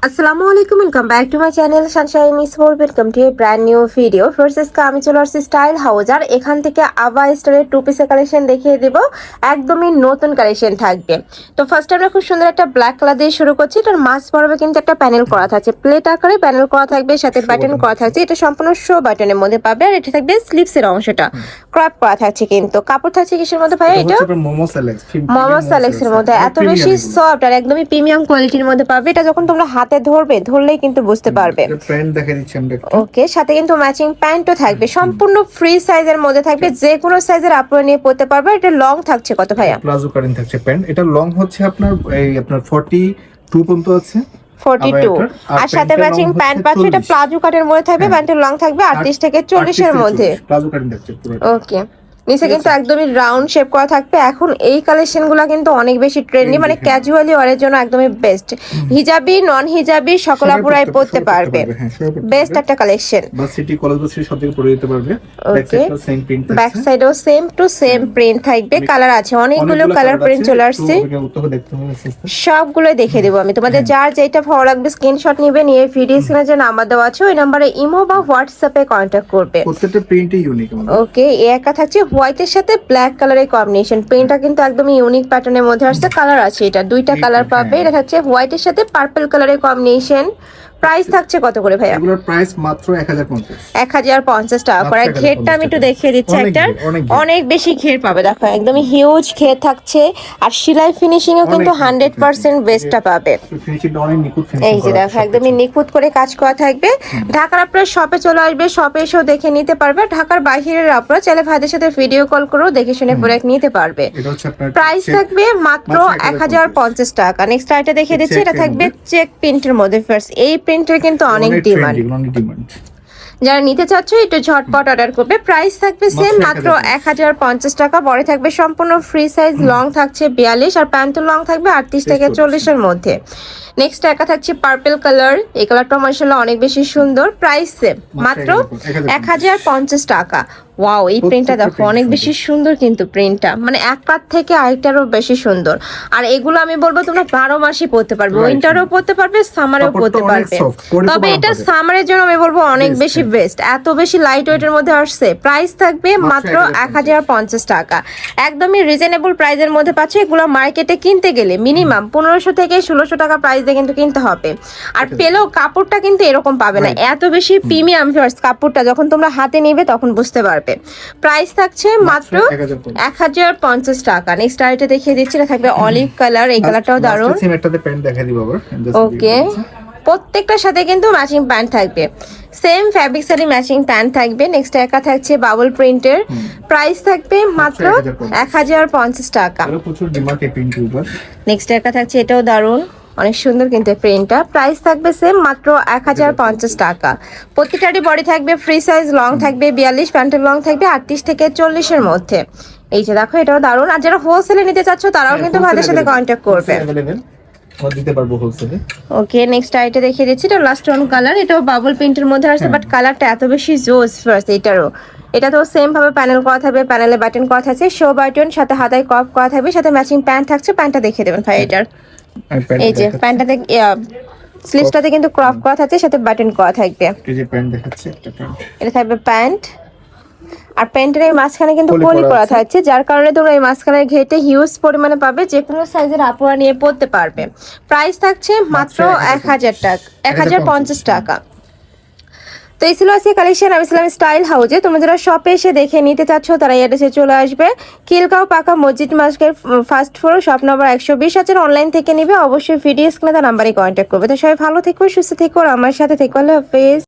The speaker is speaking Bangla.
আসসালামু আলাইকুম, welcome back to my channel Sunshine miss world. Welcome to A brand new video. First আমি চলে আসছি স্টাইল হাউস, আর এখান থেকে আবা স্টাইলের টু পিসের কালেকশন দেখিয়ে দিব। একদমই নতুন কালেকশন থাকবে। তো ফার্স্ট আমরা খুব সুন্দর একটা ব্ল্যাক কালার দিয়ে শুরু করছি। এটার মাছ বরাবর কিন্তু একটা প্যানেল করা থাকছে, প্লেট আকারে প্যানেল করা থাকবে, সাথে বাটন করা থাকছে। এটা সম্পূর্ণ শো বাটনের মধ্যে পাবে, আর এটা থাকবে স্লিপসের অংশটা ক্রপ করা থাকছে। কিন্তু কাপড় থাকছে কিসের মধ্যে ভাই? এটা মোমো সেলেক্সের মধ্যে, এত বেশি সফট আর একদমই প্রিমিয়াম কোয়ালিটির মধ্যে পাবে। এটা যখন তোমরা হাতে ধরলেই কিন্তু বুঝতে পারবে। প্যান্ট দেখাই দিচ্ছি আমরা। ওকে, সাথে কিন্তু ম্যাচিং প্যান্টও থাকবে, সম্পূর্ণ ফ্রি সাইজের মধ্যে থাকবে, যে কোনো সাইজের আপনারা নিয়ে পড়তে পারবে। এটা লং থাকছে কত ভাইয়া? প্লাজো কাটিং থাকছে প্যান্ট। এটা লং হচ্ছে আপনার 42 পর্যন্ত আছে, 42, আর সাথে ম্যাচিং প্যান্ট পাচ্ছ। এটা প্লাজো কাটের মধ্যে থাকবে, প্যান্টের লং থাকবে 38 থেকে 40 এর মধ্যে। প্লাজো কাটিং থাকছে পুরো। ওকে, নিচে কিন্তু একদমই রাউন্ড শেপ করা থাকবে। এখন এই কালেকশনগুলো কিন্তু অনেক বেশি ট্রেন্ডি, মানে ক্যাজুয়ালি ওয়ারের জন্য একদমই বেস্ট। হিজাবি, নন হিজাবি সকল আপুরাই পড়তে পারবে। বেস্ট একটা কালেকশন। ভার্সিটি, কলেজ ভার্সিটি সব জায়গায় পরে যেতে পারবে। ওকে, ব্যাক সাইডেও সেম টু সেম প্রিন্ট থাকবে। কালার আছে অনেকগুলো, কালার প্রিন্ট চলে আসছে, সবগুলো দেখে দেবো আমি তোমাদের। যার যেটা ভালো লাগবে স্ক্রিনশট নিবে, নিয়ে ভিডিও স্ক্রিনে যে নাম্বার দেওয়া আছে ওই নাম্বারে ইমো বা হোয়াটসঅ্যাপে কন্ট্যাক্ট করবে। প্রত্যেকটা প্রিন্টই ইউনিক। ওকে, একা থাকছে হোয়াইটের সাথে ব্ল্যাক কালারের কম্বিনেশন। প্রিন্টটা কিন্তু একদম ইউনিক প্যাটার্নের মধ্যে আসছে। কালার আছে, এটা দুইটা কালার পাবে। এটা থাকছে হোয়াইটের সাথে পার্পল কালারের কম্বিনেশন। প্রাইস থাকছে কত করে ভাইয়া? এগুলোর প্রাইস মাত্র 1050 টাকা করে। ঘেরটা আমি একটু দেখিয়ে দিচ্ছি। একটা অনেক বেশি ঘের পাবে, দেখো একদমই হিউজ ঘের থাকছে। আর সেলাই ফিনিশিং ও কিন্তু 100% বেস্টটা পাবে। এই যে দেখো একদমই নিখুঁত করে কাজ করা থাকবে। ঢাকার আপনারা শপে চলে আসবে, শপে এসেও দেখে নিতে পারবে। ঢাকার বাইরের আপনারা চাইলে ভাইদের সাথে ভিডিও কল করেও দেখে শুনে প্রোডাক্ট নিতে পারবে। প্রাইস থাকবে মাত্র 1050 টাকা। নেক্সট আইটা দেখিয়ে দিচ্ছি। এটা থাকবে চেক প্রিন্টের মধ্যে। ফার্স্ট এই প্রিন্টের কিন্তু অনেক ডিমান্ড। যারা নিতে চাচ্ছ একটু ঝটপট অর্ডার করবে। প্রাইস থাকবে সেম মাত্র 1050 টাকা। বড় থাকবে সম্পূর্ণ ফ্রি সাইজ, লং থাকছে 42, আর প্যান্টের লং থাকবে 38 থেকে 40 এর মধ্যে। নেক্সট একা থাকছে পার্পল কালার। এই কালারটা মাশাআল্লাহ অনেক বেশি সুন্দর। প্রাইস সেম মাত্র 1050 টাকা। ওয়াও, এই প্রিন্টটা দেখো অনেক বেশি সুন্দর, কিন্তু প্রিন্টটা মানে এক কাট থেকে আরেকটারও বেশি সুন্দর। আর এগুলো আমি বলবো তোমরা 12 মাসই পরতে পারবে, উইন্টারও পরতে পারবে, সামারেও পরতে পারবে। তবে এটা সামারের জন্য আমি বলবো অনেক বেশি বেস্ট, এত বেশি লাইট ওয়েটের মধ্যে আসছে। প্রাইস থাকবে মাত্র 1050 টাকা। একদমই রিজনেবল প্রাইসের মধ্যে পাচ্ছে। এগুলো মার্কেটে কিনতে গেলে মিনিমাম 1500 থেকে 1600 টাকা প্রাইস দিয়ে কিন্তু কিনতে হবে। আর পেলেও কাপড়টা কিন্তু এরকম পাবে না, এত বেশি প্রিমিয়াম কাপড়টা যখন তোমরা হাতে নিবে তখন বুঝতে পারবে। প্রাইস থাকছে মাত্র 1050 টাকা। নেক্সট আইটা দেখিয়ে দিচ্ছি। এটা থাকবে অলিভ কালার। এই কালারটাও দারুণ। ওকে, প্রত্যেকটার সাথে কিন্তু ম্যাচিং প্যান্ট থাকবে, সেম ফ্যাব্রিক সারি ম্যাচিং প্যান্ট থাকবে। নেক্সট একা থাকছে বাবল প্রিন্টের। প্রাইস থাকবে মাত্র 1050 টাকা। নেক্সট একা থাকছে, এটাও দারুণ, অনেক সুন্দর কিন্তু প্রিন্টটা। প্রাইস থাকবে সেম মাত্র 1050 টাকা। প্রত্যেকটারই বডি থাকবে ফ্রি সাইজ, লং থাকবে 42, প্যান্টের লং থাকবে 38 থেকে 40 এর মধ্যে। এই যে দেখো এটাও দারুণ। আর যারা হোলসেলে নিতে চাচ্ছ তারাও কিন্তু ভাইদের সাথে কন্ট্যাক্ট করবে। ওকে, নেক্সট আইটা দেখিয়ে দিচ্ছি। এটা লাস্ট ওয়ান কালার। এটাও বাবল প্রিন্টের মধ্যে আসছে, বাট কালারটা এত বেশি জোস। ফার্স্ট এটারও, এটা তো সেম ভাবে প্যানেল করা থাকবে, প্যানেলে বাটন করা থাকছে, শো বাটন, সাথে হাতায় কপ করা থাকবে, সাথে ম্যাচিং প্যান্ট থাকছে। প্যান্টটা দেখিয়ে দেবেন ভাই এটার। এই যে প্যান্টটাতে স্লিভসটাতে কিন্তু ক্রপ করা থাকছে, সাথে বাটন করা থাকবে। এই যে প্যান্ট দেখাচ্ছে একটা প্যান্ট। এটা থাকবে প্যান্ট, আর প্যান্টের এই মাঝখানে কিন্তু পলি করা থাকছে, যার কারণে তোমরা এই মাঝখানের ঘেটে হিউজ পরিমাণে পাবে, যে কোনো সাইজের আপুরা নিয়ে পড়তে পারবে। প্রাইস থাকছে মাত্র 1000 টাকা, 1050 টাকা। তো এই ছিল আজকে কালেকশন। আমি ছিলাম স্টাইল হাউজে। তোমরা যারা শপে এসে দেখে নিতে চাচ্ছ তারা এড্রেসে চলে আসবে, খিলগাঁও পাকা মসজিদ market, first floor, shop number 120। আছে অনলাইন থেকে নিবে অবশ্যই ভিডিও স্ক্রিনে তার নাম্বারে কন্ট্যাক্ট করবে। তো সবাই ভালো থেকো, সুস্থ থেকো, আর আমার সাথে থেকো। আল্লাহ হাফেজ।